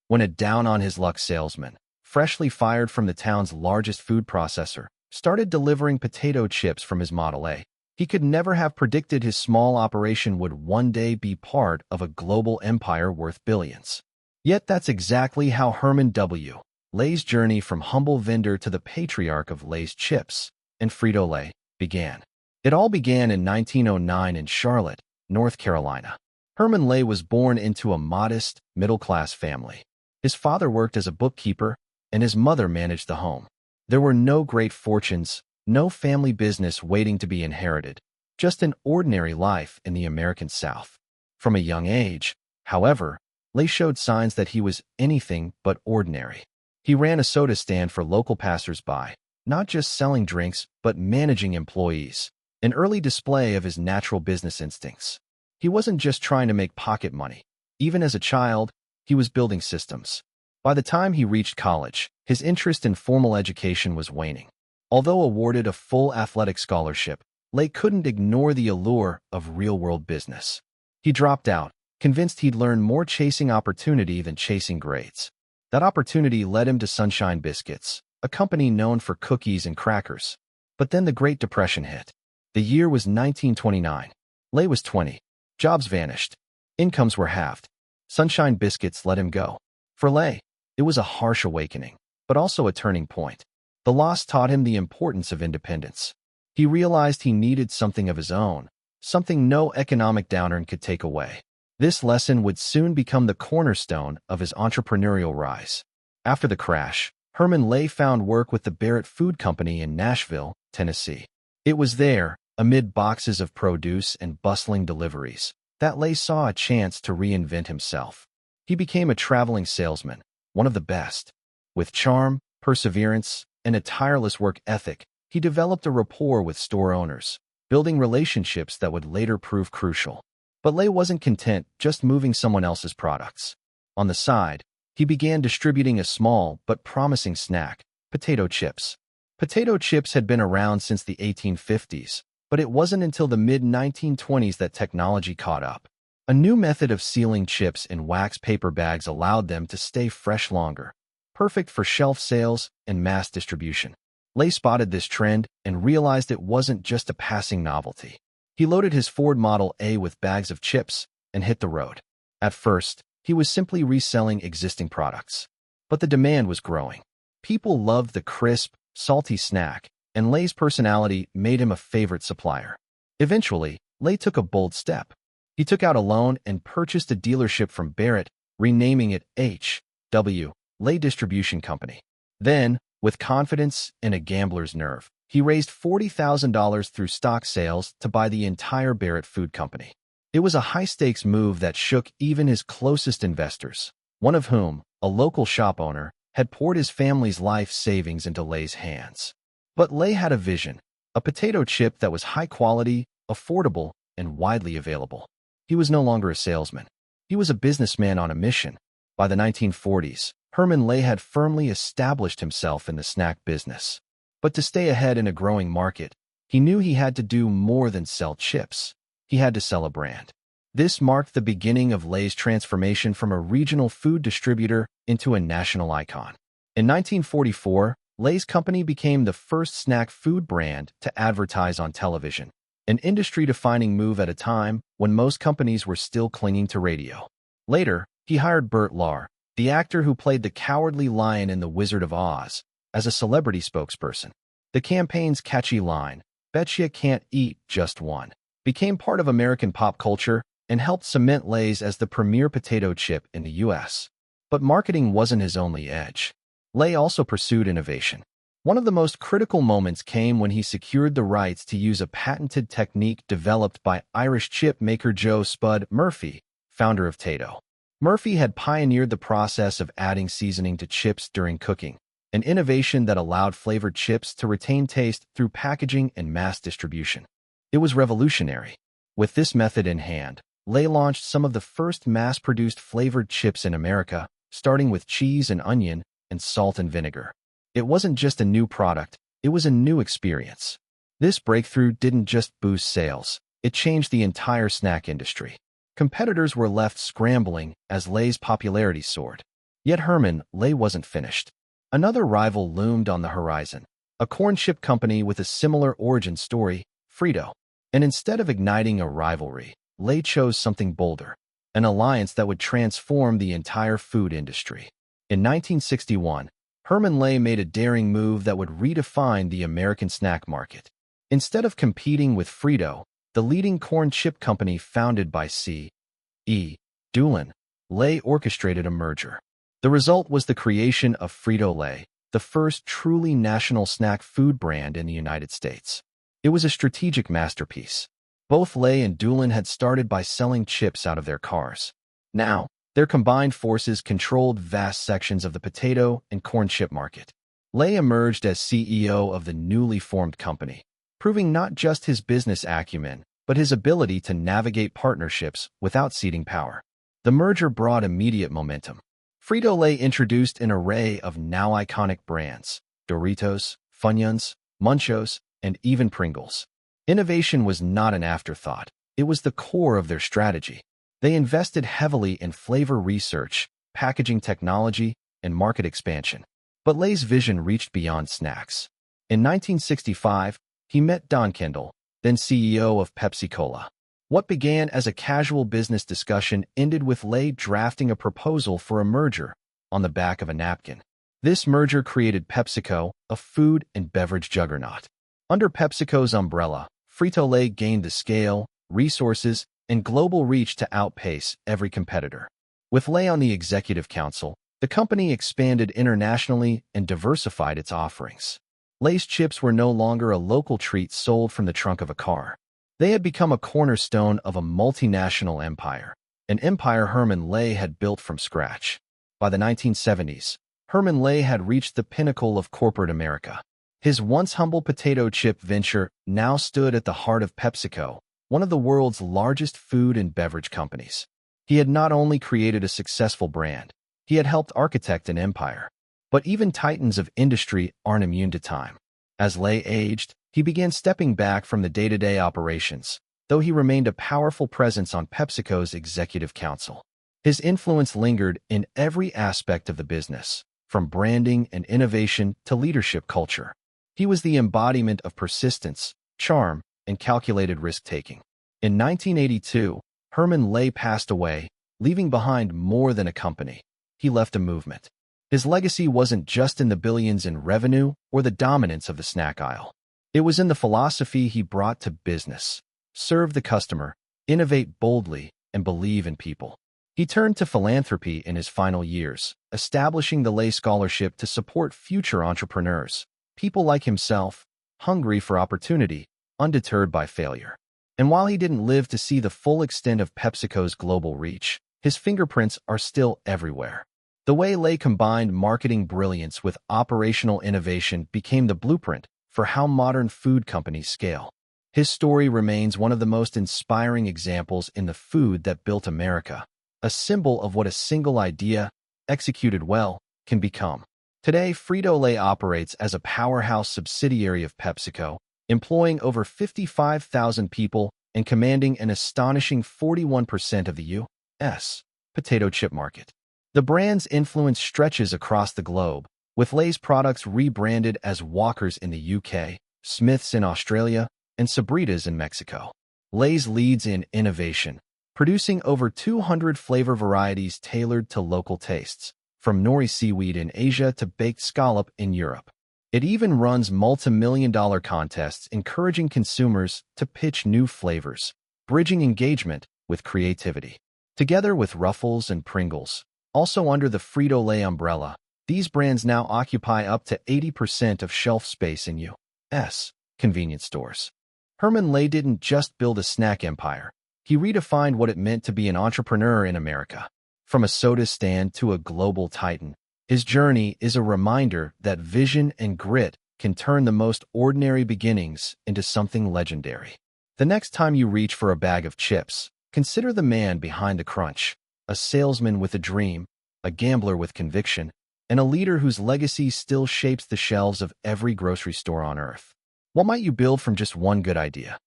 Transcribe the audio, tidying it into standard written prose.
when a down-on-his-luck salesman, freshly fired from the town's largest food processor, started delivering potato chips from his Model A. He could never have predicted his small operation would one day be part of a global empire worth billions. Yet that's exactly how Herman W. Lay's journey from humble vendor to the patriarch of Lay's chips and Frito-Lay began. It all began in 1909 in Charlotte, North Carolina. Herman Lay was born into a modest, middle-class family. His father worked as a bookkeeper, and his mother managed the home. There were no great fortunes, no family business waiting to be inherited, just an ordinary life in the American South. From a young age, however, Lay showed signs that he was anything but ordinary. He ran a soda stand for local passers-by, not just selling drinks, but managing employees, an early display of his natural business instincts. He wasn't just trying to make pocket money. Even as a child, he was building systems. By the time he reached college, his interest in formal education was waning. Although awarded a full athletic scholarship, Lay couldn't ignore the allure of real-world business. He dropped out, convinced he'd learn more chasing opportunity than chasing grades. That opportunity led him to Sunshine Biscuits, a company known for cookies and crackers. But then the Great Depression hit. The year was 1929. Lay was 20. Jobs vanished. Incomes were halved. Sunshine Biscuits let him go. For Lay, it was a harsh awakening, but also a turning point. The loss taught him the importance of independence. He realized he needed something of his own, something no economic downturn could take away. This lesson would soon become the cornerstone of his entrepreneurial rise. After the crash, Herman Lay found work with the Barrett Food Company in Nashville, Tennessee. It was there, amid boxes of produce and bustling deliveries, that Lay saw a chance to reinvent himself. He became a traveling salesman, one of the best. With charm, perseverance, and a tireless work ethic, he developed a rapport with store owners, building relationships that would later prove crucial. But Lay wasn't content just moving someone else's products. On the side, he began distributing a small but promising snack, potato chips. Potato chips had been around since the 1850s, but it wasn't until the mid-1920s that technology caught up. A new method of sealing chips in wax paper bags allowed them to stay fresh longer, perfect for shelf sales and mass distribution. Lay spotted this trend and realized it wasn't just a passing novelty. He loaded his Ford Model A with bags of chips and hit the road. At first, he was simply reselling existing products. But the demand was growing. People loved the crisp, salty snack, and Lay's personality made him a favorite supplier. Eventually, Lay took a bold step. He took out a loan and purchased a dealership from Barrett, renaming it H.W. Lay Distribution Company. Then, with confidence and a gambler's nerve, he raised $40,000 through stock sales to buy the entire Barrett Food Company. It was a high-stakes move that shook even his closest investors, one of whom, a local shop owner, had poured his family's life savings into Lay's hands. But Lay had a vision, a potato chip that was high quality, affordable, and widely available. He was no longer a salesman. He was a businessman on a mission. By the 1940s, Herman Lay had firmly established himself in the snack business. But to stay ahead in a growing market, he knew he had to do more than sell chips. He had to sell a brand. This marked the beginning of Lay's transformation from a regional food distributor into a national icon. In 1944, Lay's company became the first snack food brand to advertise on television, an industry-defining move at a time when most companies were still clinging to radio. Later, he hired Burt Lahr, the actor who played the Cowardly Lion in The Wizard of Oz, as a celebrity spokesperson. The campaign's catchy line, "Betcha can't eat just one," became part of American pop culture and helped cement Lay's as the premier potato chip in the U.S. But marketing wasn't his only edge. Lay also pursued innovation. One of the most critical moments came when he secured the rights to use a patented technique developed by Irish chip maker Joe Spud Murphy, founder of Tato. Murphy had pioneered the process of adding seasoning to chips during cooking, an innovation that allowed flavored chips to retain taste through packaging and mass distribution. It was revolutionary. With this method in hand, Lay launched some of the first mass-produced flavored chips in America, starting with cheese and onion and salt and vinegar. It wasn't just a new product, it was a new experience. This breakthrough didn't just boost sales, it changed the entire snack industry. Competitors were left scrambling as Lay's popularity soared. Yet Herman Lay wasn't finished. Another rival loomed on the horizon, a corn chip company with a similar origin story, Frito. And instead of igniting a rivalry, Lay chose something bolder, an alliance that would transform the entire food industry. In 1961, Herman Lay made a daring move that would redefine the American snack market. Instead of competing with Frito, the leading corn chip company founded by C.E. Doolan, Lay orchestrated a merger. The result was the creation of Frito-Lay, the first truly national snack food brand in the United States. It was a strategic masterpiece. Both Lay and Doolan had started by selling chips out of their cars. Now, their combined forces controlled vast sections of the potato and corn chip market. Lay emerged as CEO of the newly formed company, proving not just his business acumen, but his ability to navigate partnerships without ceding power. The merger brought immediate momentum. Frito-Lay introduced an array of now iconic brands: Doritos, Funyuns, Munchos, and even Pringles. Innovation was not an afterthought. It was the core of their strategy. They invested heavily in flavor research, packaging technology, and market expansion. But Lay's vision reached beyond snacks. In 1965, he met Don Kendall, then CEO of PepsiCo. What began as a casual business discussion ended with Lay drafting a proposal for a merger on the back of a napkin. This merger created PepsiCo, a food and beverage juggernaut. Under PepsiCo's umbrella, Frito-Lay gained the scale, resources, and global reach to outpace every competitor. With Lay on the executive council, the company expanded internationally and diversified its offerings. Lay's chips were no longer a local treat sold from the trunk of a car. They had become a cornerstone of a multinational empire, an empire Herman Lay had built from scratch. By the 1970s, Herman Lay had reached the pinnacle of corporate America. His once humble potato chip venture now stood at the heart of PepsiCo, one of the world's largest food and beverage companies. He had not only created a successful brand, he had helped architect an empire. But even titans of industry aren't immune to time. As Lay aged, he began stepping back from the day-to-day operations, though he remained a powerful presence on PepsiCo's executive council. His influence lingered in every aspect of the business, from branding and innovation to leadership culture. He was the embodiment of persistence, charm, and calculated risk-taking. In 1982, Herman Lay passed away, leaving behind more than a company. He left a movement. His legacy wasn't just in the billions in revenue or the dominance of the snack aisle. It was in the philosophy he brought to business: serve the customer, innovate boldly, and believe in people. He turned to philanthropy in his final years, establishing the Lay Scholarship to support future entrepreneurs, people like himself, hungry for opportunity, undeterred by failure. And while he didn't live to see the full extent of PepsiCo's global reach, his fingerprints are still everywhere. The way Lay combined marketing brilliance with operational innovation became the blueprint for how modern food companies scale. His story remains one of the most inspiring examples in the food that built America, a symbol of what a single idea, executed well, can become. Today, Frito-Lay operates as a powerhouse subsidiary of PepsiCo, employing over 55,000 people and commanding an astonishing 41% of the U.S. potato chip market. The brand's influence stretches across the globe, with Lay's products rebranded as Walkers in the UK, Smith's in Australia, and Sabritas in Mexico. Lay's leads in innovation, producing over 200 flavor varieties tailored to local tastes, from nori seaweed in Asia to baked scallop in Europe. It even runs multi-million-dollar contests encouraging consumers to pitch new flavors, bridging engagement with creativity. Together with Ruffles and Pringles, also under the Frito-Lay umbrella, these brands now occupy up to 80% of shelf space in U.S. convenience stores. Herman Lay didn't just build a snack empire. He redefined what it meant to be an entrepreneur in America. From a soda stand to a global titan, his journey is a reminder that vision and grit can turn the most ordinary beginnings into something legendary. The next time you reach for a bag of chips, consider the man behind the crunch. A salesman with a dream, a gambler with conviction, and a leader whose legacy still shapes the shelves of every grocery store on Earth. What might you build from just one good idea?